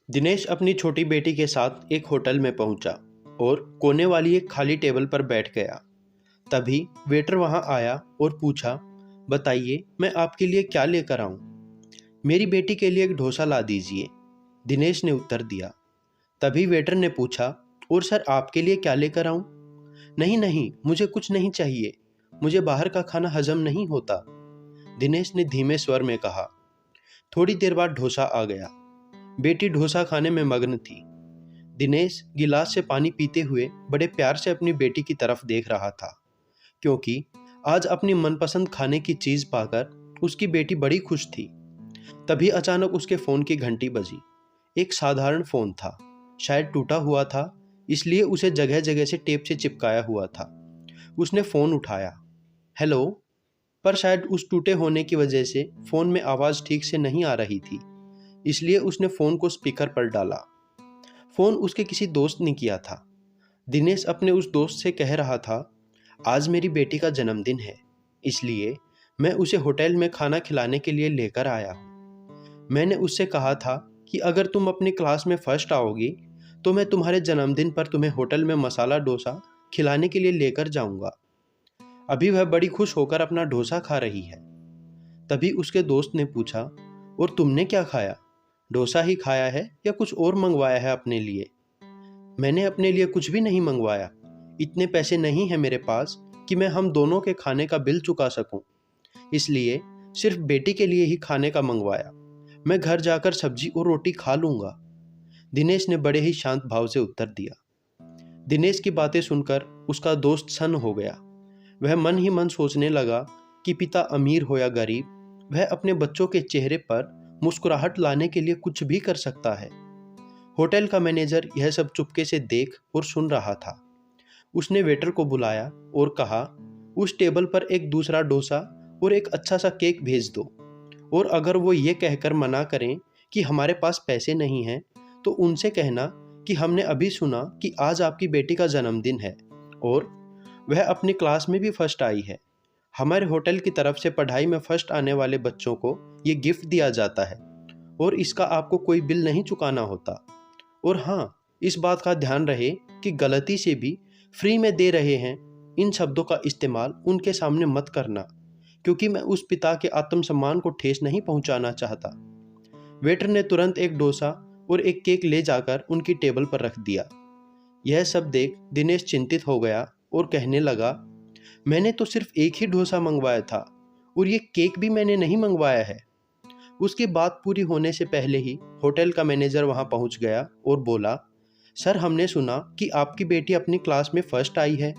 दिनेश अपनी छोटी बेटी के साथ एक होटल में पहुंचा और कोने वाली एक खाली टेबल पर बैठ गया। तभी वेटर वहां आया और पूछा, बताइए मैं आपके लिए क्या लेकर आऊं? मेरी बेटी के लिए एक डोसा ला दीजिए, दिनेश ने उत्तर दिया। तभी वेटर ने पूछा, और सर आपके लिए क्या लेकर आऊं? नहीं नहीं, मुझे कुछ नहीं चाहिए, मुझे बाहर का खाना हजम नहीं होता, दिनेश ने धीमे स्वर में कहा। थोड़ी देर बाद डोसा आ गया। बेटी डोसा खाने में मग्न थी। दिनेश गिलास से पानी पीते हुए बड़े प्यार से अपनी बेटी की तरफ देख रहा था, क्योंकि आज अपनी मनपसंद खाने की चीज पाकर उसकी बेटी बड़ी खुश थी। तभी अचानक उसके फोन की घंटी बजी। एक साधारण फोन था, शायद टूटा हुआ था, इसलिए उसे जगह जगह से टेप से चिपकाया हुआ था। उसने फोन उठाया। हेलो। पर शायद उस टूटे होने की वजह से फोन में आवाज ठीक से नहीं आ रही थी, इसलिए उसने फोन को स्पीकर पर डाला। फोन उसके किसी दोस्त ने किया था। दिनेश अपने उस दोस्त से कह रहा था, आज मेरी बेटी का जन्मदिन है, इसलिए मैं उसे होटल में खाना खिलाने के लिए लेकर आया हूँ। मैंने उससे कहा था कि अगर तुम अपनी क्लास में फर्स्ट आओगी तो मैं तुम्हारे जन्मदिन पर तुम्हें होटल में मसाला डोसा खिलाने के लिए लेकर जाऊंगा। अभी वह बड़ी खुश होकर अपना डोसा खा रही है। तभी उसके दोस्त ने पूछा, और तुमने क्या खाया? डोसा ही खाया है या कुछ और मंगवाया है अपने लिए? मैंने अपने लिए कुछ भी नहीं मंगवाया, इतने पैसे नहीं है मेरे पास कि मैं हम दोनों के खाने का बिल चुका सकूं, इसलिए सिर्फ बेटी के लिए ही खाने का मंगवाया। मैं घर जाकर सब्जी और रोटी खा लूंगा, दिनेश ने बड़े ही शांत भाव से उत्तर दिया। दिनेश की बातें सुनकर उसका दोस्त सन्न हो गया। वह मन ही मन सोचने लगा कि पिता अमीर हो या गरीब, वह अपने बच्चों के चेहरे पर मुस्कुराहट लाने के लिए कुछ भी कर सकता है। होटल का मैनेजर यह सब चुपके से देख और सुन रहा था। उसने वेटर को बुलाया और कहा, उस टेबल पर एक दूसरा डोसा और एक अच्छा सा केक भेज दो, और अगर वो ये कहकर मना करें कि हमारे पास पैसे नहीं हैं, तो उनसे कहना कि हमने अभी सुना कि आज आपकी बेटी का जन्मदिन है और वह अपनी क्लास में भी फर्स्ट आई है। हमारे होटल की तरफ से पढ़ाई में फर्स्ट आने वाले बच्चों को ये गिफ्ट दिया जाता है और इसका आपको कोई बिल नहीं चुकाना होता। और हाँ, इस बात का ध्यान रहे कि गलती से भी फ्री में दे रहे हैं इन शब्दों का इस्तेमाल उनके सामने मत करना, क्योंकि मैं उस पिता के आत्मसम्मान को ठेस नहीं पहुंचाना चाहता। वेटर ने तुरंत एक डोसा और एक केक ले जाकर उनकी टेबल पर रख दिया। यह सब देख दिनेश चिंतित हो गया और कहने लगा, मैंने तो सिर्फ एक ही डोसा मंगवाया था और ये केक भी मैंने नहीं मंगवाया है। उसकी बात पूरी होने से पहले ही होटल का मैनेजर वहां पहुंच गया और बोला, सर हमने सुना कि आपकी बेटी अपनी क्लास में फर्स्ट आई है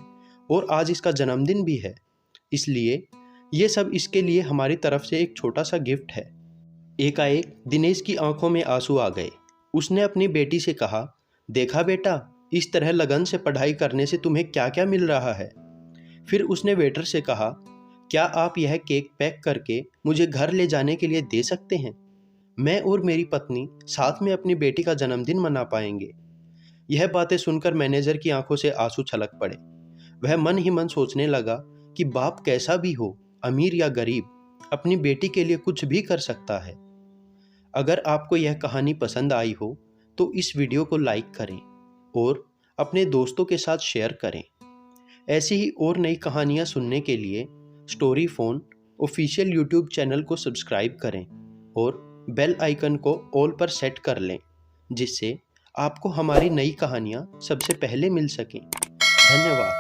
और आज इसका जन्मदिन भी है, इसलिए ये सब इसके लिए हमारी तरफ से एक छोटा सा गिफ्ट है। एकाएक दिनेश की आंखों में आंसू आ गए। उसने अपनी बेटी से कहा, देखा बेटा, इस तरह लगन से पढ़ाई करने से तुम्हें क्या क्या मिल रहा है। फिर उसने वेटर से कहा, क्या आप यह केक पैक करके मुझे घर ले जाने के लिए दे सकते हैं? मैं और मेरी पत्नी साथ में अपनी बेटी का जन्मदिन मना पाएंगे। यह बातें सुनकर मैनेजर की आंखों से आंसू छलक पड़े। वह मन ही मन सोचने लगा कि बाप कैसा भी हो, अमीर या गरीब, अपनी बेटी के लिए कुछ भी कर सकता है। अगर आपको यह कहानी पसंद आई हो तो इस वीडियो को लाइक करें और अपने दोस्तों के साथ शेयर करें। ऐसी ही और नई कहानियाँ सुनने के लिए story phone official YouTube channel को सब्सक्राइब करें और बेल आइकन को ऑल पर सेट कर लें, जिससे आपको हमारी नई कहानियाँ सबसे पहले मिल सकें। धन्यवाद।